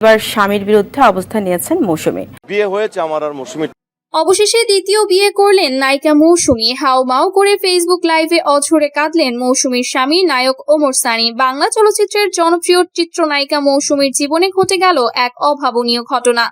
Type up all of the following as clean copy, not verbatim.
এবার স্বামীর বিরুদ্ধে অবস্থান নিয়েছেন মৌসুমী। বিয়ে হয়েছে আমার আর মৌসুমী। অবশেষে দ্বিতীয় বিয়ে করলেন নায়িকা মৌসুমী। হাউমাউ করে ফেসবুক লাইভে অঝরে কাঁদলেন মৌসুমীর স্বামী নায়ক ওমর সানি। বাংলা চলচ্চিত্রের জনপ্রিয় চিত্রনায়িকা মৌসুমীর জীবনে ঘটে গেল এক অভাবনীয় ঘটনা।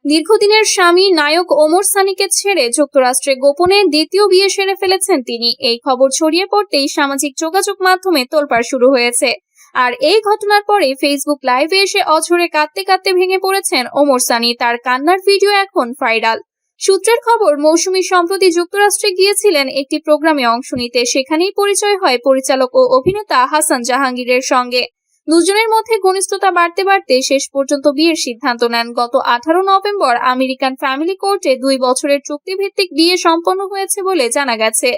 দীর্ঘদিনের স্বামী নায়ক ওমর সানিকে ছেড়ে যুক্তরাষ্ট্রে গোপনে দ্বিতীয় বিয়ে সেরে ফেলেছেন তিনি। এই খবর ছড়িয়ে পড়তেই সামাজিক যোগাযোগ মাধ্যমে তোলপাড় শুরু হয়েছে। আর এই ঘটনার পরে ফেসবুক লাইভে এসে অঝরে কাঁদতে কাঁদতে ভেঙে পড়েছেন ওমর সানি। তার কান্নার ভিডিও এখন ভাইরাল। সূত্রের খবর, মৌসুমী সম্প্রতি যুক্তরাষ্ট্রে গিয়েছিলেন একটি প্রোগ্রামে অংশ নিতে। সেখানেই পরিচয় হয় পরিচালক ও অভিনেতা হাসান জাহাঙ্গীরের সঙ্গে। দুজনের মধ্যে ঘনিষ্ঠতা বাড়তে বাড়তে শেষ পর্যন্ত বিয়ের সিদ্ধান্ত নেন। গত 18 নভেম্বর আমেরিকান ফ্যামিলি কোর্টে 2 বছরের চুক্তিভিত্তিক বিয়ে সম্পন্ন হয়েছে বলে জানা গেছে।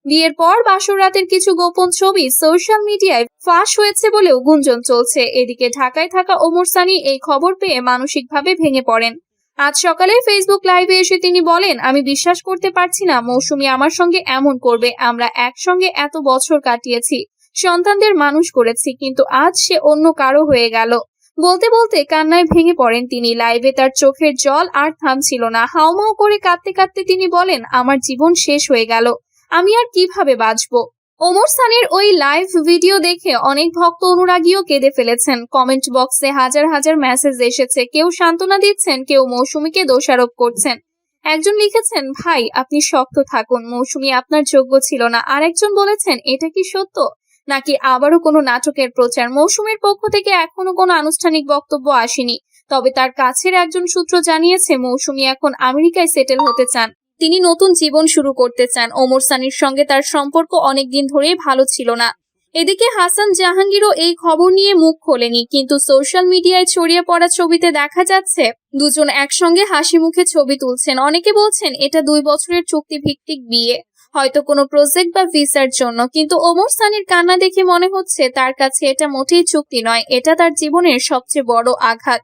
বিয়ের পর বাসর রাতের কিছু গোপন ছবি সোশ্যাল মিডিয়ায় ফাঁস হয়েছে বলেও গুঞ্জন চলছে। এদিকে ঢাকায় থাকা ওমর সানি এই খবর পেয়ে মানসিকভাবে ভেঙে পড়েন। আজ সকালে ফেসবুক লাইভে এসে তিনি বলেন, আমি বিশ্বাস করতে পারছি না মৌসুমী আমার সঙ্গে এমন করবে। আমরা একসঙ্গে এত বছর কাটিয়েছি, সন্তানদের মানুষ করেছি, কিন্তু আজ সে অন্য কারো হয়ে গেল। বলতে বলতে কান্নায় ভেঙে পড়েন তিনি। লাইভে তার চোখের জল আর থামছিল না। হাউমাউ করে কাঁদতে কাঁদতে তিনি বলেন, আমার জীবন শেষ হয়ে গেল, আমি আর কিভাবে বাঁচবো। ওমর সানির ওই লাইভ ভিডিও দেখে অনেক ভক্ত অনুরাগীও কেঁদে ফেলেছেন। কমেন্ট বক্সে হাজার হাজার মেসেজ এসেছে। কেউ সান্ত্বনা দিচ্ছেন, কেউ মৌসুমীকে দোষারোপ করছেন। একজন লিখেছেন, ভাই আপনি শক্ত থাকুন, মৌসুমী আপনার যোগ্য ছিল না। আর একজন বলেছেন, এটা কি সত্য নাকি আবারও কোনো নাটকের প্রচার। মৌসুমীর পক্ষ থেকে এখনো কোনো আনুষ্ঠানিক বক্তব্য আসেনি। তবে তার কাছের একজন সূত্র জানিয়েছে মৌসুমী এখন আমেরিকায় সেটেল হতে চান। তিনি নতুন জীবন শুরু করতে চান। ওমর সানির সঙ্গে তার সম্পর্ক অনেকদিন ধরেই ভালো ছিল না। এদিকে হাসান জাহাঙ্গীরও এই খবর নিয়ে মুখ খোলেনি, কিন্তু সোশ্যাল মিডিয়ায় ছড়িয়ে পড়া ছবিতে দেখা যাচ্ছে দুজন একসঙ্গে হাসি মুখে ছবি তুলছেন। অনেকে বলছেন এটা 2 বছরের চুক্তিভিত্তিক বিয়ে, হয়তো কোনো প্রজেক্ট বা ভিসার জন্য। কিন্তু ওমর সানির কান্না দেখে মনে হচ্ছে তার কাছে এটা মোটেই চুক্তি নয়, এটা তার জীবনের সবচেয়ে বড় আঘাত।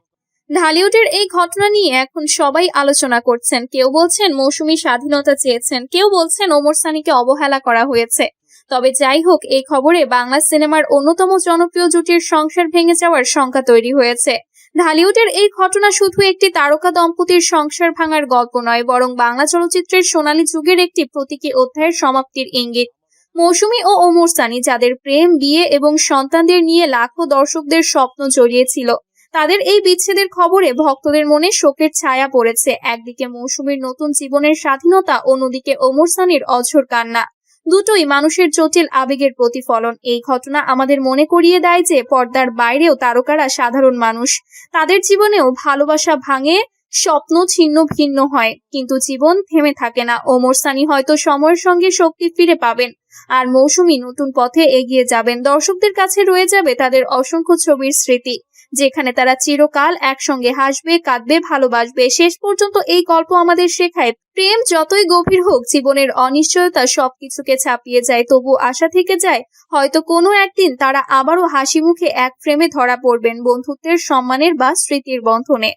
ঢালিউডের এই ঘটনা নিয়ে এখন সবাই আলোচনা করছেন। কেউ বলছেন মৌসুমী স্বাধীনতা চেয়েছেন, কেউ বলছেন ওমর সানিকে অবহেলা করা হয়েছে। তবে যাই হোক, এই খবরে বাংলা সিনেমার অন্যতম জনপ্রিয় জুটির সংসার ভেঙে যাওয়ার শঙ্কা তৈরি হয়েছে। ঢালিউডের এই ঘটনা শুধু একটি তারকা দম্পতির সংসার ভাঙার গল্প নয়, বরং বাংলা চলচ্চিত্রের সোনালী যুগের একটি প্রতীকী অধ্যায়ের সমাপ্তির ইঙ্গিত। মৌসুমী ও ওমর সানি, যাদের প্রেম, বিয়ে এবং সন্তানদের নিয়ে লাখো দর্শকদের স্বপ্ন জড়িয়েছিল, তাদের এই বিচ্ছেদের খবরে ভক্তদের মনে শোকের ছায়া পড়েছে। একদিকে মৌসুমীর নতুন জীবনের স্বাধীনতা, অন্যদিকে ওমর সানির অঝোর কান্না। দুটোই মানুষের জটিল আবেগের প্রতিফলন। এই ঘটনা আমাদের মনে করিয়ে দেয় যে পর্দার বাইরেও তারকারা সাধারণ মানুষ। তাদের জীবনেও ভালোবাসা ভাঙে, স্বপ্ন ছিন্ন ভিন্ন হয়, কিন্তু জীবন থেমে থাকে না। ওমর সানি হয়তো সময়ের সঙ্গে শক্তি ফিরে পাবেন, আর মৌসুমী নতুন পথে এগিয়ে যাবেন। দর্শকদের কাছে রয়ে যাবে তাদের অসংখ্য ছবির স্মৃতি, যেখানে তারা চিরকাল একসঙ্গে হাসবে, কাঁদবে, ভালোবাসবে। শেষ পর্যন্ত এই গল্প আমাদের শেখায়, প্রেম যতই গভীর হোক, জীবনের অনিশ্চয়তা সবকিছুকে ছাপিয়ে যায়। তবু আশা থেকে যায়, হয়তো কোনো একদিন তারা আবারও হাসি মুখে এক ফ্রেমে ধরা পড়বেন, বন্ধুত্বের, সম্মানের বা স্মৃতির বন্ধনে।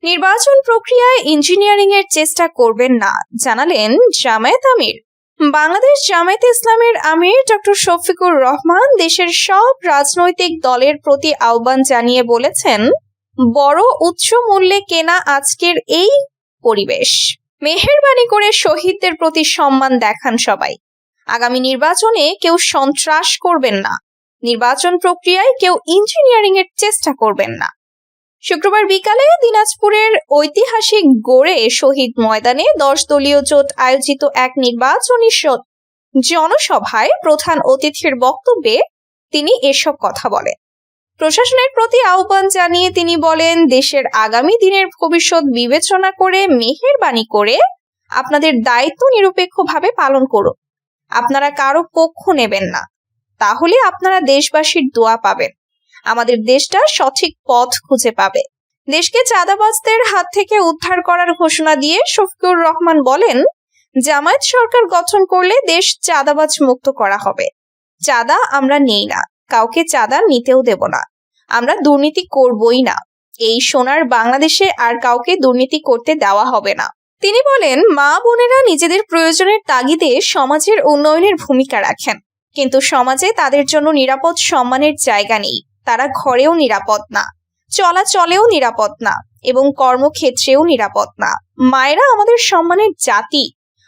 নির্বাচন প্রক্রিয়ায় ইঞ্জিনিয়ারিং এর চেষ্টা করবেন না, জানালেন জামায়াত আমির। বাংলাদেশ জামায়াতে ইসলামের আমির ডক্টর শফিকুর রহমান দেশের সব রাজনৈতিক দলের প্রতি আহ্বান জানিয়ে বলেছেন, বড় উচ্চ মূল্যে কেনা আজকের এই পরিবেশ, মেহেরবানি করে শহীদদের প্রতি সম্মান দেখান সবাই। আগামী নির্বাচনে কেউ সন্ত্রাস করবেন না, নির্বাচন প্রক্রিয়ায় কেউ ইঞ্জিনিয়ারিং এর চেষ্টা করবেন না। শুক্রবার বিকালে দিনাজপুরের ঐতিহাসিক গোড়ে শহীদ ময়দানে 10 দলীয় জোট আয়োজিত এক নির্বাচনী জনসভায় প্রধান অতিথির বক্তব্যে তিনি এসব কথা বলেন। প্রশাসনের প্রতি আহ্বান জানিয়ে তিনি বলেন, দেশের আগামী দিনের ভবিষ্যৎ বিবেচনা করে মেহেরবানি করে আপনাদের দায়িত্ব নিরপেক্ষভাবে পালন করুন। আপনারা কারো পক্ষ নেবেন না, তাহলে আপনারা দেশবাসীর দোয়া পাবেন। আমাদের দেশটা সঠিক পথ খুঁজে পাবে। দেশকে চাঁদাবাজদের হাত থেকে উদ্ধার করার ঘোষণা দিয়ে শফিকুর রহমান বলেন, জামায়াত সরকার গঠন করলে দেশ চাঁদাবাজ মুক্ত করা হবে। চাঁদা আমরা নেই না, কাউকে চাঁদা নিতেও দেব না, আমরা দুর্নীতি করবই না। এই সোনার বাংলাদেশে আর কাউকে দুর্নীতি করতে দেওয়া হবে না। তিনি বলেন, মা বোনেরা নিজেদের প্রয়োজনের তাগিদে সমাজের উন্নয়নের ভূমিকা রাখেন, কিন্তু সমাজে তাদের জন্য নিরাপদ সম্মানের জায়গা নেই। তারা ঘরেও নিরাপদ না। চলাচলেও নিরাপদ না এবং কর্মক্ষেত্রেও নিরাপদ না। মায়েরা আমাদের সম্মানের জাতি।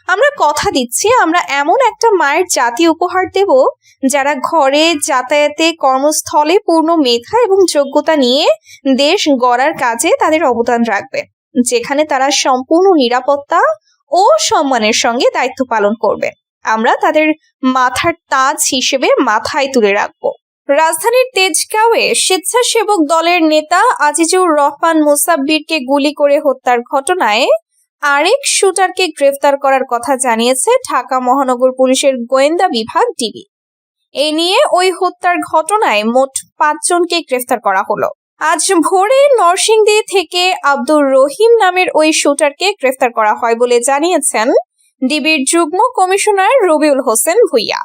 আমরা কথা দিচ্ছি আমরা এমন একটা মায়ের জাতি উপহার দেব যারা ঘরে, যাতায়াতে, কর্মস্থলে পূর্ণ মেধা এবং যোগ্যতা নিয়ে দেশ গড়ার কাজে তাদের অবদান রাখবে, যেখানে তারা সম্পূর্ণ নিরাপত্তা ও সম্মানের সঙ্গে দায়িত্ব পালন করবে। আমরা তাদের মাথার তাজ হিসেবে মাথায় তুলে রাখবো। রাজধানীর তেজগাঁওয়ে স্বেচ্ছাসেবক দলের নেতা আজিজুর রহমান মুসাব্বিরকে গুলি করে হত্যার ঘটনায় আরেক শুটারকে গ্রেফতার করার কথা জানিয়েছে ঢাকা মহানগর পুলিশের গোয়েন্দা বিভাগ ডিবি। এ নিয়ে ওই হত্যার ঘটনায় মোট 5 জনকে গ্রেফতার করা হলো। আজ ভোরে নরসিংদী থেকে আব্দুর রহিম নামের ওই শুটারকে গ্রেফতার করা হয় বলে জানিয়েছেন ডিবির যুগ্ম কমিশনার রবিউল হোসেন ভুইয়া।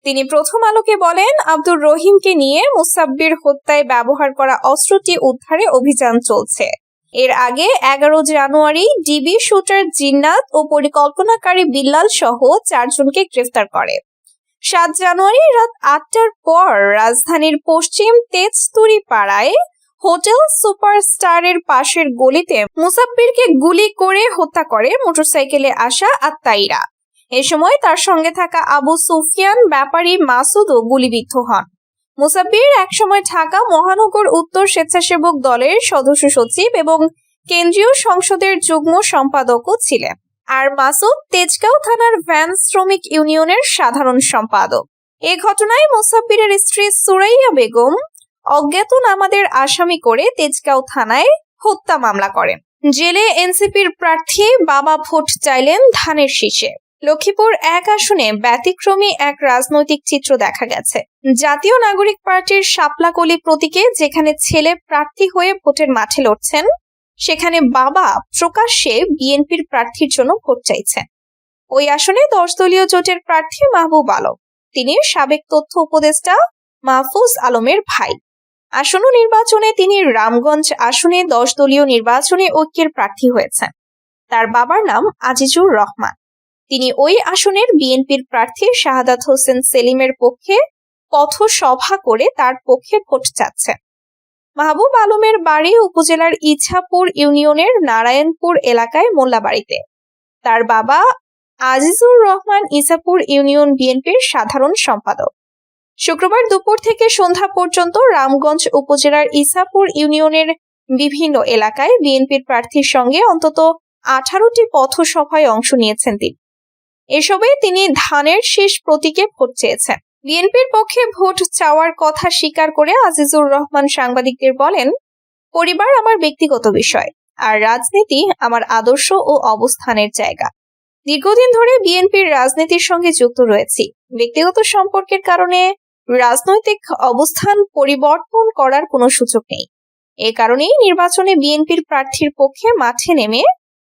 তিনি প্রথম আলোকে বলেন, আব্দুর রহিমকে নিয়ে মুসাব্বির হত্যায় ব্যবহার করা অস্ত্রটি উদ্ধারে অভিযান চলছে। এর আগে 11 জানুয়ারি ডিবি শুটার জিন্নাত ও পরিকল্পনাকারী বিল্লাল সহ 4 জনকে গ্রেফতার করে। 7 জানুয়ারি রাত 8টার পর রাজধানীর পশ্চিম তেজতুরি পাড়ায় হোটেল সুপারস্টারের পাশের গলিতে মুসাব্বিরকে গুলি করে হত্যা করে মোটরসাইকেলে আসা আত্মাইরা। এ সময় তার সঙ্গে থাকা আবু সুফিয়ান, ব্যাপারী মাসুদও গুলিবিদ্ধ হন। মুসাব্বির একসময় ঢাকা মহানগর উত্তর স্বেচ্ছাসেবক দলের সদস্য সচিব এবং কেন্দ্রীয় সংসদের যুগ্ম সম্পাদকও ছিলেন, আর মাসুদ তেজগাঁও থানার ভ্যান শ্রমিক ইউনিয়নের সাধারণ সম্পাদক। এ ঘটনায় মুসাব্বিরের স্ত্রী সুরাইয়া বেগম অজ্ঞাতনামাদের আসামি করে তেজগাঁও থানায় হত্যা মামলা করেন। জেলে এনসিপির প্রার্থী বাবা ভোট চাইলেন ধানের শীষে। লক্ষ্মীপুর 1 আসনে ব্যতিক্রমী এক রাজনৈতিক চিত্র দেখা গেছে। জাতীয় নাগরিক পার্টির শাপলাকলি প্রতীকে যেখানে ছেলে প্রার্থী হয়ে ভোটের মাঠে লড়ছেন, সেখানে বাবা প্রকাশ্যে বিএনপির প্রার্থীর জন্য ভোট চাইছেন। ওই আসনে 10 দলীয় জোটের প্রার্থী মাহবুব আলম। তিনি সাবেক তথ্য উপদেষ্টা মাহফুজ আলমের ভাই। আসন্ন নির্বাচনে তিনি রামগঞ্জ আসনে 10 দলীয় নির্বাচনে ঐক্যের প্রার্থী হয়েছেন। তার বাবার নাম আজিজুর রহমান। তিনি ওই আসনের বিএনপির প্রার্থী শাহাদাত হোসেন সেলিমের পক্ষে পথসভা করে তার পক্ষে ভোট চাচ্ছেন। মাহবুব আলমের বাড়ি উপজেলার ইছাপুর ইউনিয়নের নারায়ণপুর এলাকায় মোল্লাবাড়িতে। তার বাবা আজিজুর রহমান ইছাপুর ইউনিয়ন বিএনপির সাধারণ সম্পাদক। শুক্রবার দুপুর থেকে সন্ধ্যা পর্যন্ত রামগঞ্জ উপজেলার ইছাপুর ইউনিয়নের বিভিন্ন এলাকায় বিএনপির প্রার্থীর সঙ্গে অন্তত 18টি পথসভায় অংশ নিয়েছেন তিনি। এসবে তিনি ধানের শীষ প্রতীকে ভোট চেয়েছেন। বিএনপির পক্ষে ভোট চাওয়ার কথা স্বীকার করে আজিজুর রহমান সাংবাদিকদের বলেন, পরিবার আমার ব্যক্তিগত বিষয়, আর রাজনীতি আমার আদর্শ ও অবস্থানের জায়গা। দীর্ঘদিন ধরে বিএনপির রাজনীতির সঙ্গে যুক্ত রয়েছি। ব্যক্তিগত সম্পর্কের কারণে রাজনৈতিক অবস্থান পরিবর্তন করার কোনো সুযোগ নেই। এ কারণেই নির্বাচনে বিএনপির প্রার্থীর পক্ষে মাঠে নেমে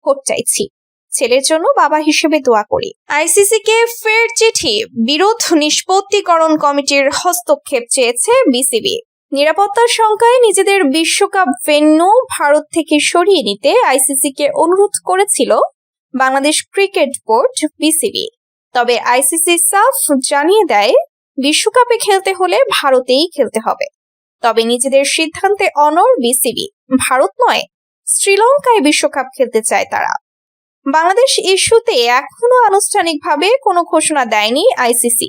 ভোট চাইছি। ছেলের জন্য বাবা হিসেবে দোয়া করি। আইসিসিকে ফের চিঠি, বিরোধ নিষ্পত্তিকরণ কমিটির হস্তক্ষেপ চেয়েছে বিসিবি। নিরাপত্তার শঙ্কায় নিজেদের বিশ্বকাপ ভেন্যু ভারত থেকে সরিয়ে নিতে আইসিসিকে অনুরোধ করেছিল বাংলাদেশ ক্রিকেট বোর্ড বিসিবি। তবে আইসিসি সাফ জানিয়ে দেয়, বিশ্বকাপে খেলতে হলে ভারতেই খেলতে হবে। তবে নিজেদের সিদ্ধান্তে অনড় বিসিবি। ভারত নয়, শ্রীলঙ্কায় বিশ্বকাপ খেলতে চায় তারা। বাংলাদেশ ইস্যুতে এখনো আনুষ্ঠানিকভাবে কোনো ঘোষণা দেয়নি আইসিসি।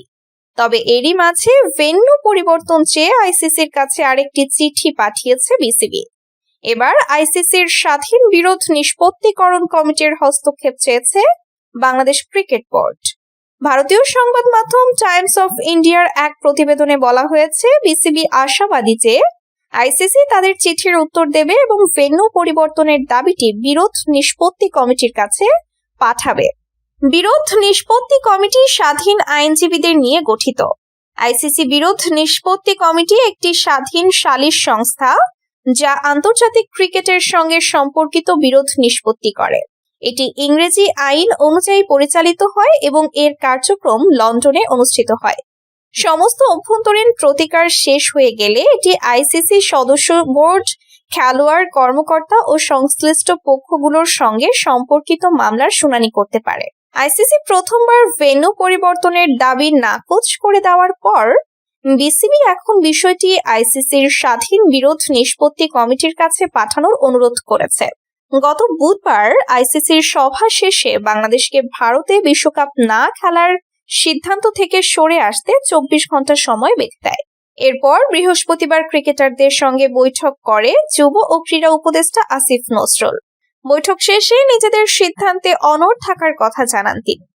তবে এরই মাঝে ভেন্যু পরিবর্তন চেয়ে আইসিসির কাছে আরেকটি চিঠি পাঠিয়েছে বিসিবি। এবার আইসিসির স্বাধীন বিরোধ নিষ্পত্তিকরণ কমিটির হস্তক্ষেপ চেয়েছে বাংলাদেশ ক্রিকেট বোর্ড। ভারতীয় সংবাদ মাধ্যম টাইমস অফ ইন্ডিয়ার এক প্রতিবেদনে বলা হয়েছে, বিসিবি আশাবাদী যে আইসিসি তাদের চিঠির উত্তর দেবে এবং ভেন্যু পরিবর্তনের দাবিটি বিরোধ নিষ্পত্তি কমিটির কাছে পাঠাবে। বিরোধ নিষ্পত্তি কমিটি স্বাধীন আইনজীবীদের নিয়ে গঠিত। আইসিসি বিরোধ নিষ্পত্তি কমিটি একটি স্বাধীন সালিশ সংস্থা যা আন্তর্জাতিক ক্রিকেটের সঙ্গে সম্পর্কিত বিরোধ নিষ্পত্তি করে। এটি ইংরেজি আইন অনুযায়ী পরিচালিত হয় এবং এর কার্যক্রম লন্ডনে অনুষ্ঠিত হয়। সমস্ত অভ্যন্তরীণ প্রতিকার শেষ হয়ে গেলে এটি আইসিসি সদস্য বোর্ড, খেলোয়াড়, কর্মকর্তা ও সংশ্লিষ্ট পক্ষগুলোর সঙ্গে সম্পর্কিত মামলার শুনানি করতে পারে। আইসিসি প্রথমবার ভেন্যু পরিবর্তনের দাবি নাকচ করে দেওয়ার পর বিসিবি এখন বিষয়টি আইসিসির স্বাধীন বিরোধ নিষ্পত্তি কমিটির কাছে পাঠানোর অনুরোধ করেছে। গত বুধবার আইসিসির সভা শেষে বাংলাদেশকে ভারতে বিশ্বকাপ না খেলার সিদ্ধান্ত থেকে সরে আসতে 24 ঘন্টা সময় বেঁধে দেয়। এরপর বৃহস্পতিবার ক্রিকেটারদের সঙ্গে বৈঠক করে যুব ও ক্রীড়া উপদেষ্টা আসিফ নজরুল। বৈঠক শেষে নিজেদের সিদ্ধান্তে অনড় থাকার কথা জানান তিনি।